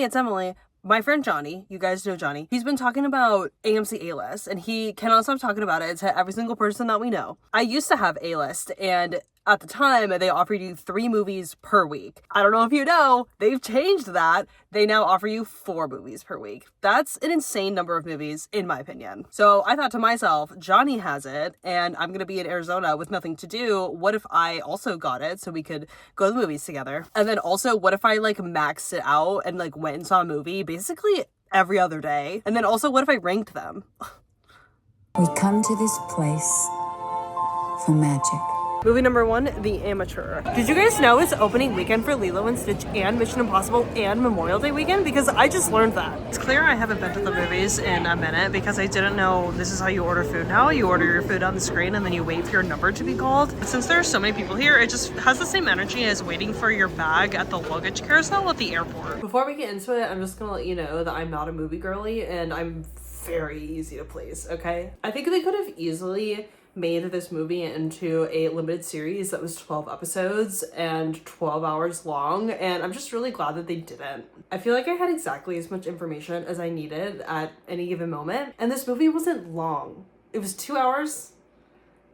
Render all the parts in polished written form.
it's Emily. My friend Johnny, you guys know Johnny, he's been talking about AMC A List, and he cannot stop talking about it to every single person that we know. I used to have A List, and at the time, they offered you 3 movies per week. I don't know if you know, they've changed that. They now offer you 4 movies per week. That's an insane number of movies, in my opinion. So I thought to myself, Johnny has it, and I'm gonna be in Arizona with nothing to do. What if I also got it so we could go to the movies together? And then also, what if I maxed it out and went and saw a movie basically every other day? And then also, what if I ranked them? We come to this place for magic. Movie number 1, The Amateur. Did you guys know it's opening weekend for Lilo and Stitch and Mission Impossible and Memorial Day weekend? Because I just learned that. It's clear I haven't been to the movies in a minute because I didn't know this is how you order food now. You order your food on the screen and then you wait for your number to be called. But since there are so many people here, it just has the same energy as waiting for your bag at the luggage carousel at the airport. Before we get into it, I'm just gonna let you know that I'm not a movie girly and I'm very easy to please, okay? I think they could have easily made this movie into a limited series that was 12 episodes and 12 hours long, and I'm just really glad that they didn't. I feel like I had exactly as much information as I needed at any given moment, and this movie wasn't long. It was 2 hours.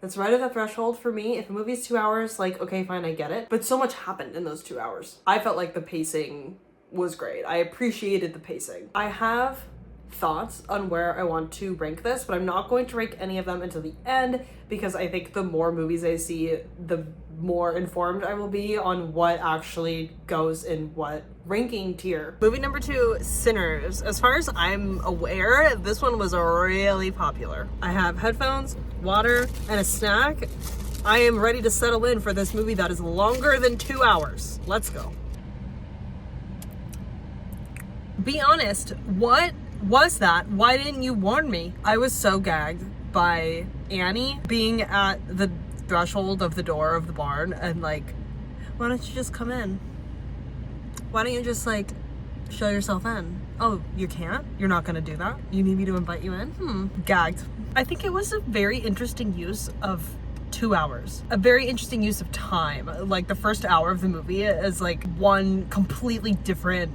That's right at the threshold for me. If a movie's 2 hours, okay, fine, I get it. But so much happened in those 2 hours. I felt like the pacing was great. I appreciated the pacing. I have thoughts on where I want to rank this, but I'm not going to rank any of them until the end because I think the more movies I see, the more informed I will be on what actually goes in what ranking tier. Movie number 2, Sinners. As far as I'm aware, this one was really popular. I have headphones, water, and a snack. I am ready to settle in for this movie that is longer than 2 hours. Let's go. Be honest, what was that? Why didn't you warn me? I was so gagged by Annie being at the threshold of the door of the barn and why don't you just come in? Why don't you just show yourself in? Oh, you can't? You're not gonna do that? You need me to invite you in? Gagged. I think it was a very interesting use of 2 hours. A very interesting use of time. The first hour of the movie is one completely different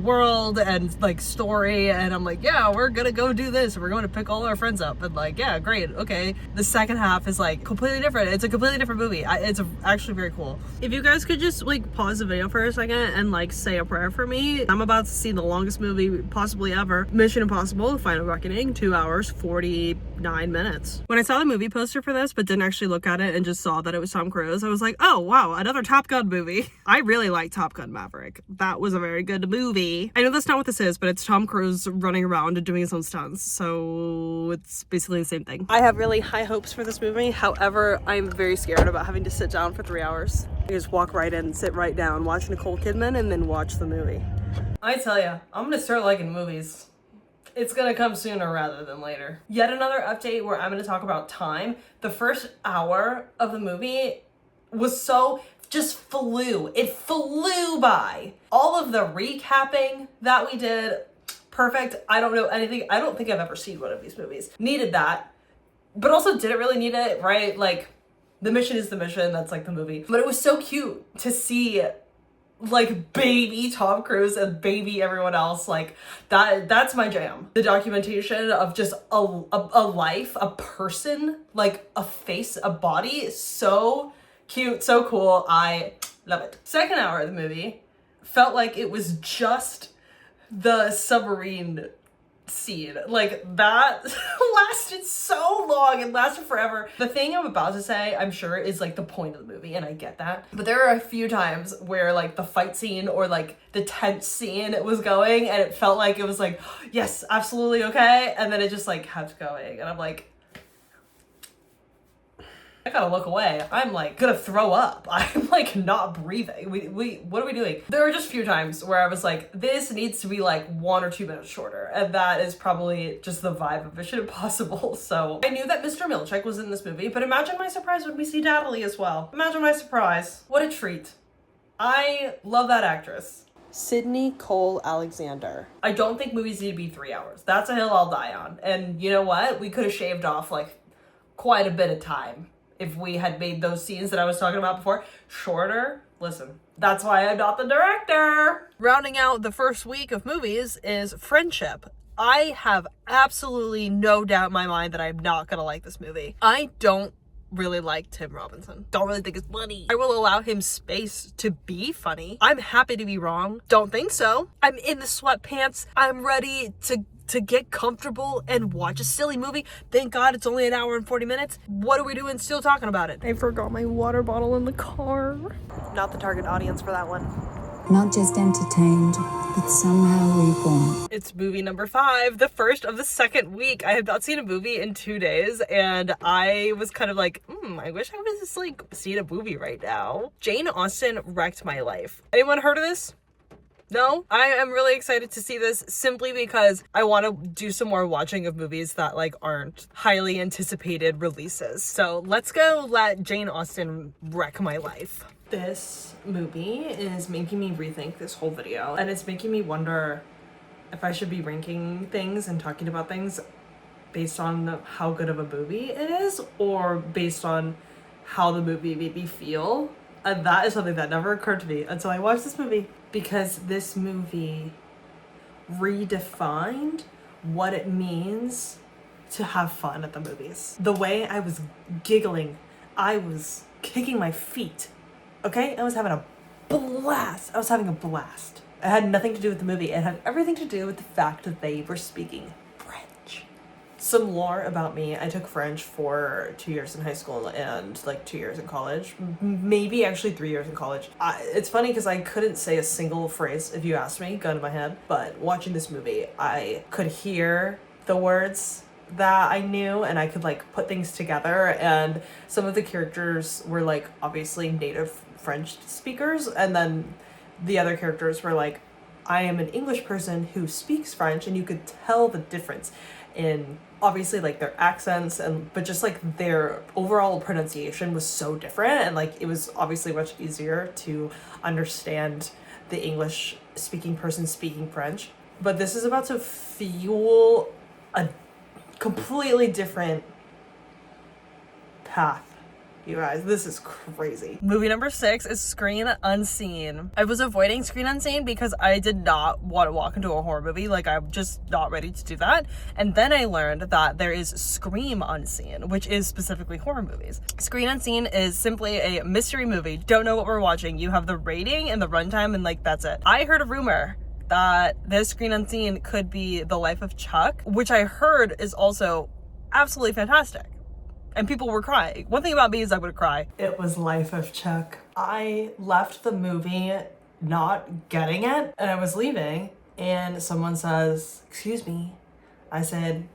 world and story, and I'm yeah, we're gonna go do this, we're going to pick all our friends up, and yeah, great, okay. The second half is completely different. It's a completely different movie. It's actually very cool. If you guys could just pause the video for a second and say a prayer for me. I'm about to see the longest movie possibly ever, Mission Impossible: The Final Reckoning, 2 hours 49 minutes. When I saw the movie poster for this but didn't actually look at it and just saw that it was Tom Cruise, I was oh wow, another Top Gun movie. I really like Top Gun Maverick. That was a very good movie. I know that's not what this is, but it's Tom Cruise running around and doing his own stunts, so it's basically the same thing. I have really high hopes for this movie. However, I'm very scared about having to sit down for 3 hours. I just walk right in, sit right down, watch Nicole Kidman, and then watch the movie. I tell ya, I'm gonna start liking movies. It's gonna come sooner rather than later. Yet another update where I'm gonna talk about time. The first hour of the movie was just flew. It flew by. All of the recapping that we did, perfect. I don't know anything. I don't think I've ever seen one of these movies. Needed that, but also didn't really need it, right? The mission is the mission. That's the movie. But it was so cute to see baby Tom Cruise and baby everyone else. That's my jam. The documentation of just a life, a person, a face, a body. So cute, so cool. I love it. Second hour of the movie felt like it was just the submarine scene. That lasted so long. It lasted forever. The thing I'm about to say, I'm sure, is the point of the movie, and I get that. But there are a few times where the fight scene or the tense scene was going, and it felt like it was yes, absolutely okay, and then it just kept going, and I'm I gotta look away. I'm gonna throw up. I'm not breathing. What are we doing? There were just a few times where I was this needs to be 1 or 2 minutes shorter, and that is probably just the vibe of Mission Impossible. So I knew that Mr. Milchick was in this movie, but imagine my surprise when we see Natalie as well. Imagine my surprise. What a treat. I love that actress. Sydney Cole Alexander. I don't think movies need to be 3 hours. That's a hill I'll die on. And you know what? We could have shaved off quite a bit of time if we had made those scenes that I was talking about before shorter. Listen, that's why I'm not the director. Rounding out the first week of movies is Friendship. I have absolutely no doubt in my mind that I'm not gonna like this movie. I don't really like Tim Robinson. Don't really think it's funny. I will allow him space to be funny. I'm happy to be wrong. Don't think so. I'm in the sweatpants. I'm ready to get comfortable and watch a silly movie. Thank God it's only an hour and 40 minutes. What are we doing still talking about it? I forgot my water bottle in the car. Not the target audience for that one. Not just entertained, but somehow reborn. It's movie number 5, the first of the second week. I have not seen a movie in 2 days, and I was kind of like, I wish I was just like seeing a movie right now. Jane Austen wrecked my life. Anyone heard of this? No? I am really excited to see this simply because I want to do some more watching of movies that like aren't highly anticipated releases. So let's go let Jane Austen wreck my life. This movie is making me rethink this whole video, and it's making me wonder if I should be ranking things and talking about things based on how good of a movie it is or based on how the movie made me feel. And that is something that never occurred to me until I watched this movie, because this movie redefined what it means to have fun at the movies. The way I was giggling, I was kicking my feet. Okay, I was having a blast. I was having a blast. It had nothing to do with the movie. It had everything to do with the fact that they were speaking French. Some lore about me. I took French for 2 years in high school and like 2 years in college. Maybe actually 3 years in college. It's funny because I couldn't say a single phrase if you asked me, gun to my head. But watching this movie, I could hear the words that I knew, and I could like put things together, and some of the characters were like obviously native French speakers, and then the other characters were like, I am an English person who speaks French, and you could tell the difference in obviously like their accents, and but just like their overall pronunciation was so different, and like it was obviously much easier to understand the English speaking person speaking French. But this is about to fuel a completely different path, you guys. This is crazy. Movie number 6 is Screen Unseen. I was avoiding Screen Unseen because I did not want to walk into a horror movie. Like, I'm just not ready to do that. And then I learned that there is Scream Unseen, which is specifically horror movies. Screen Unseen is simply a mystery movie. Don't know what we're watching. You have the rating and the runtime, and like that's it. I heard a rumor that this Screen Unseen could be the life of Chuck, which I heard is also absolutely fantastic. And people were crying. One thing about me is I would cry. It was Life of Chuck. I left the movie not getting it, and I was leaving, and someone says, "Excuse me." I said,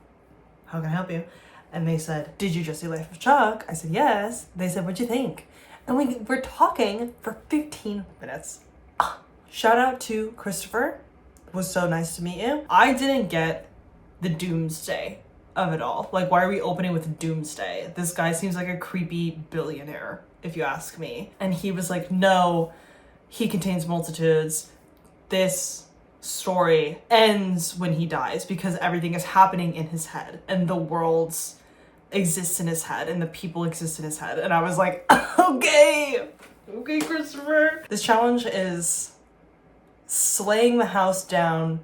"How can I help you?" And they said, "Did you just see Life of Chuck?" I said, "Yes." They said, "What'd you think?" And we were talking for 15 minutes. Shout out to Christopher. It was so nice to meet you. I didn't get the doomsday of it all. Like, why are we opening with doomsday? This guy seems like a creepy billionaire, if you ask me. And he was like, no, he contains multitudes. This story ends when he dies because everything is happening in his head, and the worlds exist in his head, and the people exist in his head. And I was like, okay, Christopher. This challenge is slaying the house down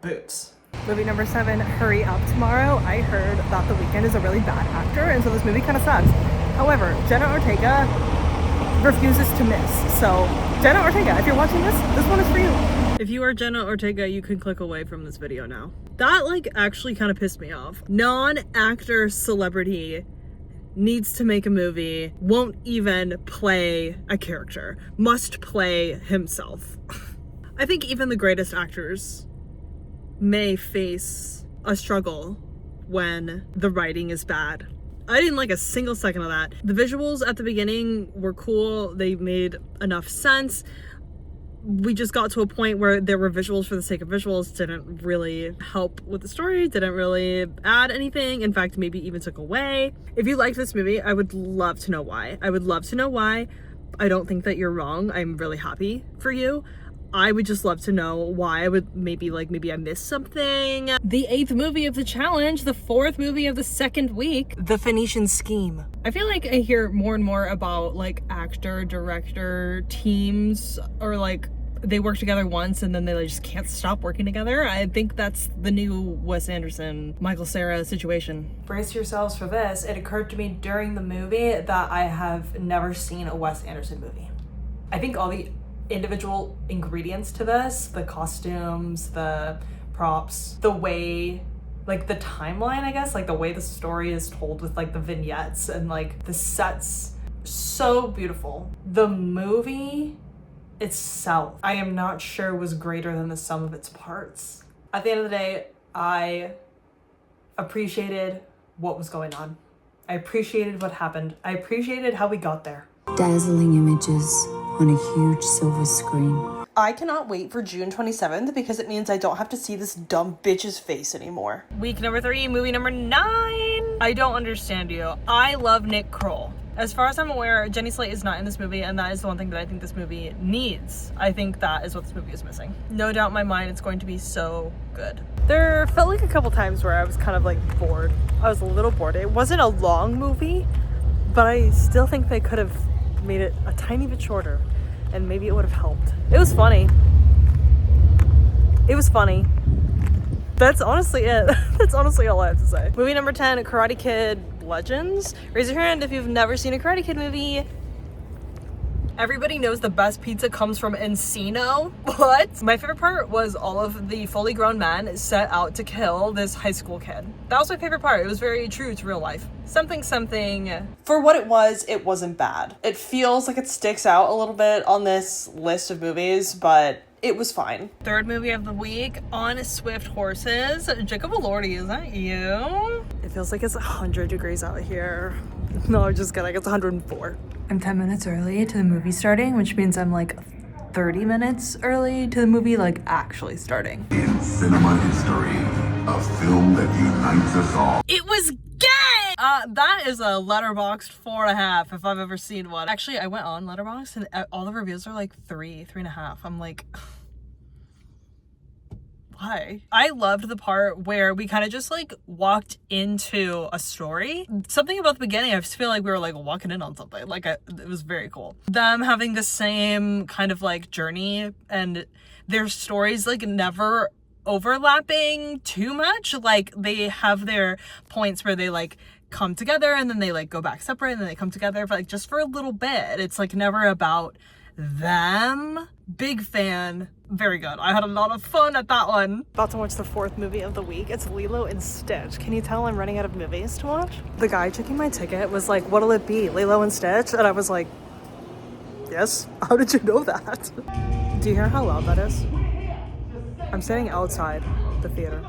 boots. Movie number 7, Hurry Up Tomorrow. I heard that The Weeknd is a really bad actor, and so this movie kind of sucks. However, Jenna Ortega refuses to miss. So, Jenna Ortega, if you're watching this one is for you. If you are Jenna Ortega, you can click away from this video now. That, like, actually kind of pissed me off. Non-actor celebrity needs to make a movie, won't even play a character, must play himself. I think even the greatest actors may face a struggle when the writing is bad. I didn't like a single second of that. The visuals at the beginning were cool. They made enough sense. We just got to a point where there were visuals for the sake of visuals, didn't really help with the story, didn't really add anything. In fact, maybe even took away. If you liked this movie, I would love to know why. I would love to know why. I don't think that you're wrong. I'm really happy for you. I would just love to know why. I would maybe I missed something. The 8th movie of the challenge, the 4th movie of the 2nd week, The Phoenician Scheme. I feel like I hear more and more about like actor, director, teams, or like they work together once and then they just can't stop working together. I think that's the new Wes Anderson, Michael Cera situation. Brace yourselves for this. It occurred to me during the movie that I have never seen a Wes Anderson movie. I think all the individual ingredients to this, the costumes, the props, the way, like the timeline, I guess, like the way the story is told with like the vignettes and like the sets, so beautiful. The movie itself, I am not sure was greater than the sum of its parts. At the end of the day, I appreciated what was going on. I appreciated what happened. I appreciated how we got there. Dazzling images on a huge silver screen. I cannot wait for June 27th because it means I don't have to see this dumb bitch's face anymore. Week number 3, movie number 9. I don't understand you. I love Nick Kroll. As far as I'm aware, Jenny Slate is not in this movie, and that is the one thing that I think this movie needs. I think that is what this movie is missing. No doubt in my mind it's going to be so good. There felt like a couple times where I was kind of like bored. I was a little bored. It wasn't a long movie, but I still think they could have made it a tiny bit shorter, and maybe it would have helped. It was funny. It was funny. That's honestly it. That's honestly all I have to say. Movie number 10, Karate Kid Legends. Raise your hand if you've never seen a Karate Kid movie. Everybody knows the best pizza comes from Encino. What? My favorite part was all of the fully grown men set out to kill this high school kid. That was my favorite part. It was very true to real life. Something. For what it wasn't bad. It feels like it sticks out a little bit on this list of movies, but it was fine. 3rd movie of the week, On Swift Horses. Jacob Elordi, is that you? It feels like it's 100 degrees out here. No, I'm just kidding. It's 104. I'm 10 minutes early to the movie starting, which means I'm like 30 minutes early to the movie like actually starting. In cinema history, a film that unites us all. It was gay! That is a Letterboxd 4.5 if I've ever seen one. Actually, I went on Letterboxd and all the reviews are like 3.5. I'm like, why? I loved the part where we kind of just like walked into a story. Something about the beginning, I just feel like we were like walking in on something. Like it was very cool. Them having the same kind of like journey and their stories like never overlapping too much. Like they have their points where they like come together and then they like go back separate and then they come together for like just for a little bit. It's like never about them. Big fan. Very good. I had a lot of fun at that one. About to watch the 4th movie of the week. It's Lilo and Stitch. Can you tell I'm running out of movies to watch? The guy checking my ticket was like, what'll it be? Lilo and Stitch? And I was like, yes. How did you know that? Do you hear how loud that is? I'm standing outside the theater.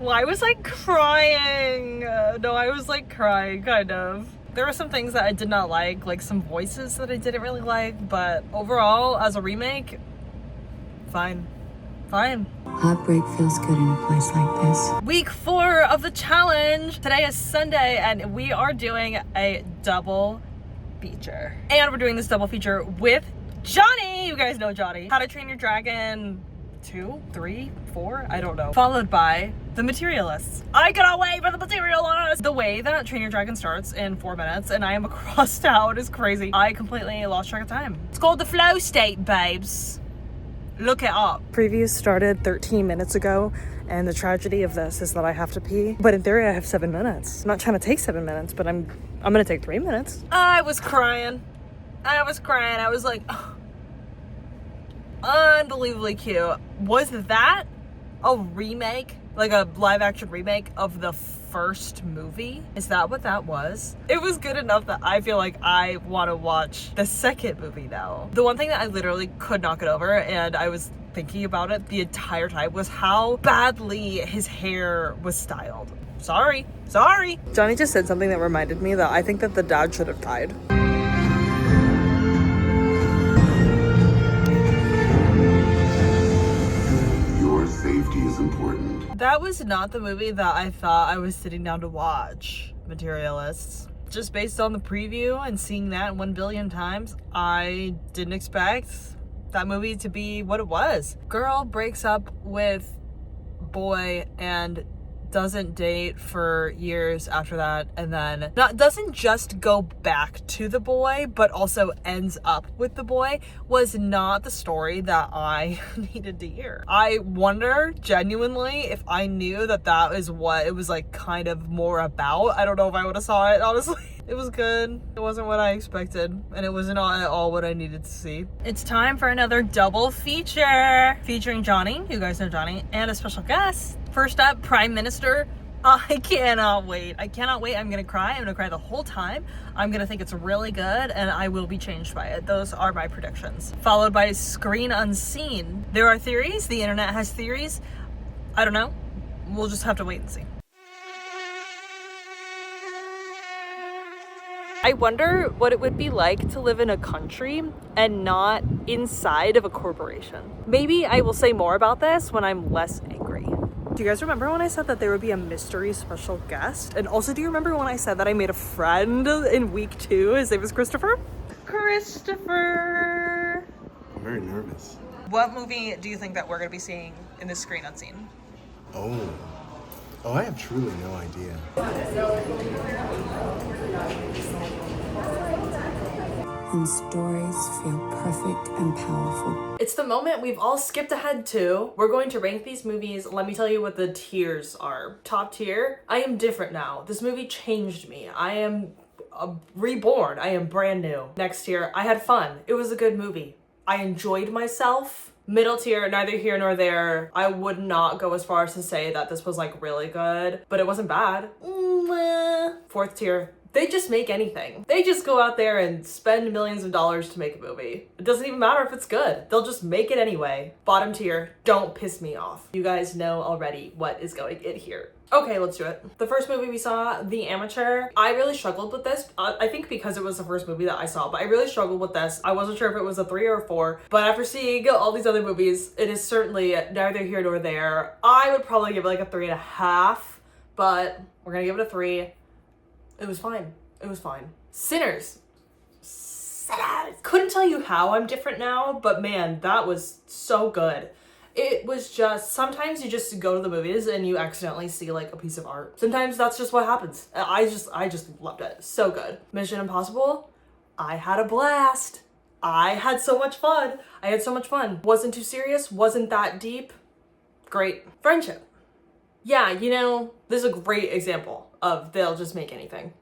Well, I was like crying. No, I was like crying, kind of. There were some things that I did not like some voices that I didn't really like, but overall, as a remake, fine. Heartbreak feels good in a place like this. Week 4 of the challenge. Today is Sunday, and we are doing a double feature. And we're doing this double feature with Johnny. You guys know Johnny. How to Train Your Dragon 2, 3, 4, I don't know. Followed by The Materialists. I cannot wait for The Materialists! The way that Train Your Dragon starts in 4 minutes and I am across town is crazy. I completely lost track of time. It's called the flow state, babes. Look it up. Preview started 13 minutes ago, and the tragedy of this is that I have to pee. But in theory, I have 7 minutes. I'm not trying to take 7 minutes, but I'm gonna take 3 minutes. I was crying. I was like, oh. Unbelievably cute. Was that a remake? Like a live action remake of the first movie? Is that what that was? It was good enough that I feel like I want to watch the second movie now. The one thing that I literally could not get over, and I was thinking about it the entire time, was how badly his hair was styled. Sorry. Johnny just said something that reminded me that I think that the dad should have died. Safety is important. That was not the movie that I thought I was sitting down to watch, Materialists. just based on the preview and seeing that 1 billion times, I didn't expect that movie to be what it was. Girl breaks up with boy and doesn't date for years after that, and then doesn't just go back to the boy but also ends up with the boy, was not the story that I needed to hear. I wonder genuinely if I knew that that is what it was like kind of more about. I don't know if I would have saw it, honestly. It was good. It wasn't what I expected, and it wasn't at all what I needed to see. It's time for another double feature featuring Johnny, you guys know Johnny, and a special guest. First up, Prime Minister. I cannot wait. I cannot wait. I'm gonna cry. I'm gonna cry the whole time. I'm gonna think it's really good, and I will be changed by it. Those are my predictions. Followed by Screen Unseen. There are theories. The internet has theories. I don't know. We'll just have to wait and see. I wonder what it would be like to live in a country and not inside of a corporation. Maybe I will say more about this when I'm less angry. Do you guys remember when I said that there would be a mystery special guest? And also, do you remember when I said that I made a friend in week 2? His name was Christopher? Christopher! I'm very nervous. What movie do you think that we're going to be seeing in this Screen Unseen? Oh, I have truly no idea. And stories feel perfect and powerful. It's the moment we've all skipped ahead to. We're going to rank these movies. Let me tell you what the tiers are. Top tier, I am different now. This movie changed me. I am reborn. I am brand new. Next tier, I had fun. It was a good movie. I enjoyed myself. Middle tier, neither here nor there. I would not go as far as to say that this was like really good, but it wasn't bad. Fourth tier, they just make anything. They just go out there and spend millions of dollars to make a movie. It doesn't even matter if it's good. They'll just make it anyway. Bottom tier, don't piss me off. You guys know already what is going in here. Okay, let's do it. The first movie we saw, The Amateur. I really struggled with this. I think because it was the first movie that I saw, but I really struggled with this. I wasn't sure if it was a 3 or a 4, but after seeing all these other movies, it is certainly neither here nor there. I would probably give it like a 3.5, but we're gonna give it a 3. It was fine. It was fine. Sinners. Couldn't tell you how I'm different now, but man, that was so good. It was just, sometimes you just go to the movies and you accidentally see like a piece of art. Sometimes that's just what happens. I just loved it. So good. Mission Impossible. I had a blast. I had so much fun. Wasn't too serious. Wasn't that deep. Great. Friendship. Yeah, you know, this is a great example of they'll just make anything.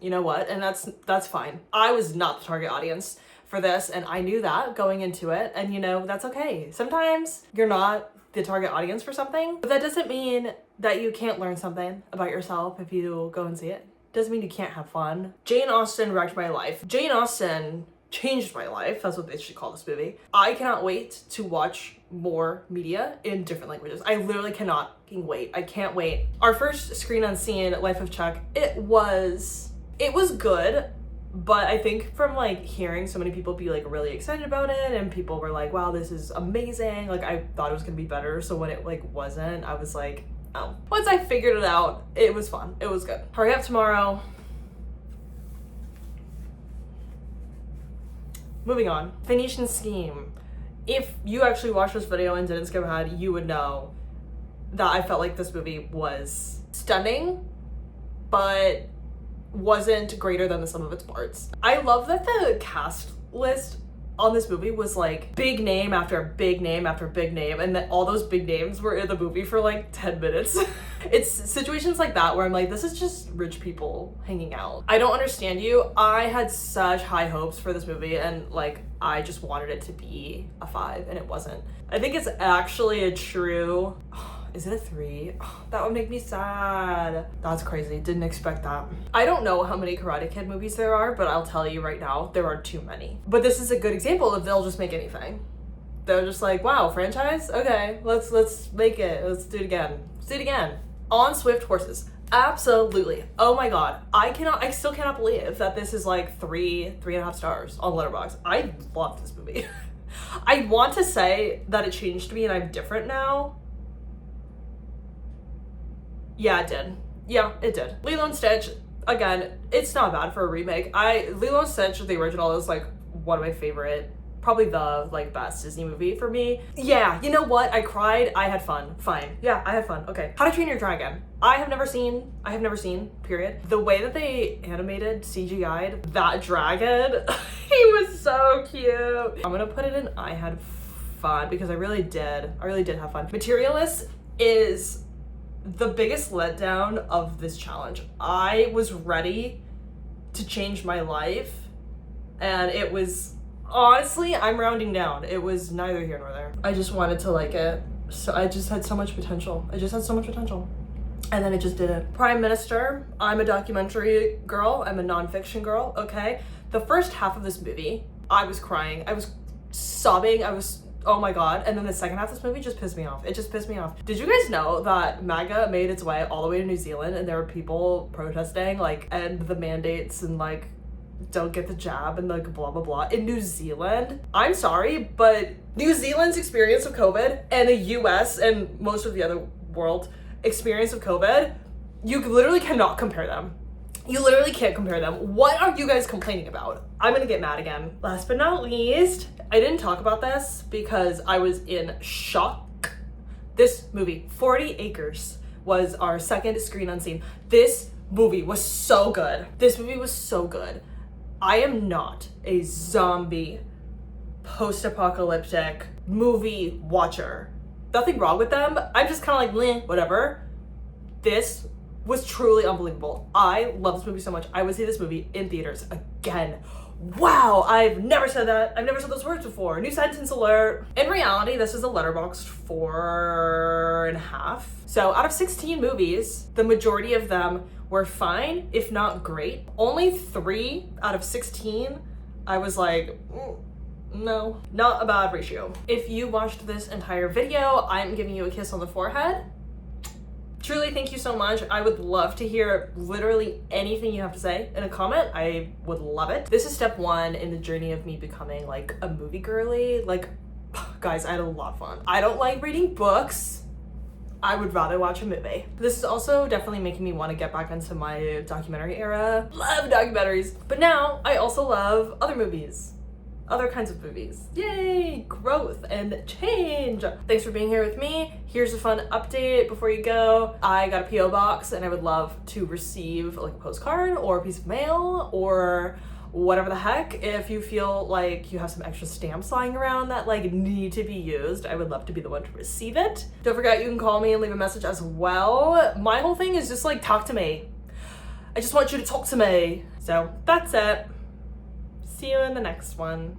You know what? And that's fine. I was not the target audience for this, and I knew that going into it, and you know, that's okay. Sometimes you're not the target audience for something, but that doesn't mean that you can't learn something about yourself if you go and see it. Doesn't mean you can't have fun. Jane Austen wrecked my life. Jane Austen changed my life. That's what they should call this movie. I cannot wait to watch more media in different languages. I literally cannot wait. I can't wait. Our first Screen Unseen, Life of Chuck, it was good. But I think from like hearing so many people be like really excited about it, and people were like, wow, this is amazing. Like I thought it was gonna be better. So when it like wasn't, I was like, oh. Once I figured it out, it was fun. It was good. Hurry Up Tomorrow. Moving on. Phoenician Scheme. If you actually watched this video and didn't skip ahead, you would know that I felt like this movie was stunning, but wasn't greater than the sum of its parts. I love that the cast list on this movie was like big name after big name after big name, and that all those big names were in the movie for like 10 minutes. It's situations like that where I'm like, this is just rich people hanging out. I don't understand you. I had such high hopes for this movie, and like I just wanted it to be a 5, and it wasn't. I think it's actually a true, is it a 3? Oh, that would make me sad. That's crazy. Didn't expect that. I don't know how many Karate Kid movies there are, but I'll tell you right now, there are too many. But this is a good example of they'll just make anything. They're just like, wow, franchise? Okay, let's make it. Let's do it again. Let's do it again. On Swift Horses. Absolutely. Oh my god. I still cannot believe that this is like 3.5 stars on Letterboxd. I love this movie. I want to say that it changed me and I'm different now. Yeah, it did. Yeah, it did. Lilo and Stitch, Again, it's not bad for a remake. Lilo and Stitch, the original, is like one of my favorite, probably the like best Disney movie for me. Yeah, you know what? I cried. I had fun. Fine. Yeah, I had fun. Okay. How to Train Your Dragon. I have never seen, period. The way that they animated, CGI'd that dragon, he was so cute. I'm gonna put it in I had fun because I really did have fun. Materialist is the biggest letdown of this challenge. I was ready to change my life, and it was, honestly, I'm rounding down. It was neither here nor there. I just wanted to like it. So I just had so much potential. And then it just didn't. Prime Minister, I'm a documentary girl. I'm a nonfiction girl, okay? The first half of this movie, I was crying. I was sobbing. Oh my God. And then the second half of this movie just pissed me off. It just pissed me off. Did you guys know that MAGA made its way all the way to New Zealand and there were people protesting, like, end the mandates and like, don't get the jab and like blah blah blah in New Zealand? I'm sorry, but New Zealand's experience of COVID and the US and most of the other world experience of COVID, you literally cannot compare them. You literally can't compare them. What are you guys complaining about? I'm gonna get mad again. Last but not least, I didn't talk about this because I was in shock. This movie, 40 Acres, was our second screen unseen. This movie was so good. I am not a zombie post-apocalyptic movie watcher. Nothing wrong with them. I'm just kind of like, meh, whatever. This was truly unbelievable. I love this movie so much. I would see this movie in theaters again. Wow, I've never said that. I've never said those words before. New sentence alert. In reality, this is a Letterboxd 4.5. So out of 16 movies, the majority of them were fine, if not great. Only 3 out of 16, I was like, no, not a bad ratio. If you watched this entire video, I'm giving you a kiss on the forehead. Truly, thank you so much. I would love to hear literally anything you have to say in a comment. I would love it. This is step 1 in the journey of me becoming like a movie girly. Like, guys, I had a lot of fun. I don't like reading books. I would rather watch a movie. This is also definitely making me want to get back into my documentary era. Love documentaries. But now I also love other movies. Other kinds of movies. Yay! Growth and change. Thanks for being here with me. Here's a fun update before you go. I got a PO box and I would love to receive like a postcard or a piece of mail or whatever the heck. If you feel like you have some extra stamps lying around that like need to be used, I would love to be the one to receive it. Don't forget, you can call me and leave a message as well. My whole thing is just like, talk to me. I just want you to talk to me. So that's it. See you in the next one.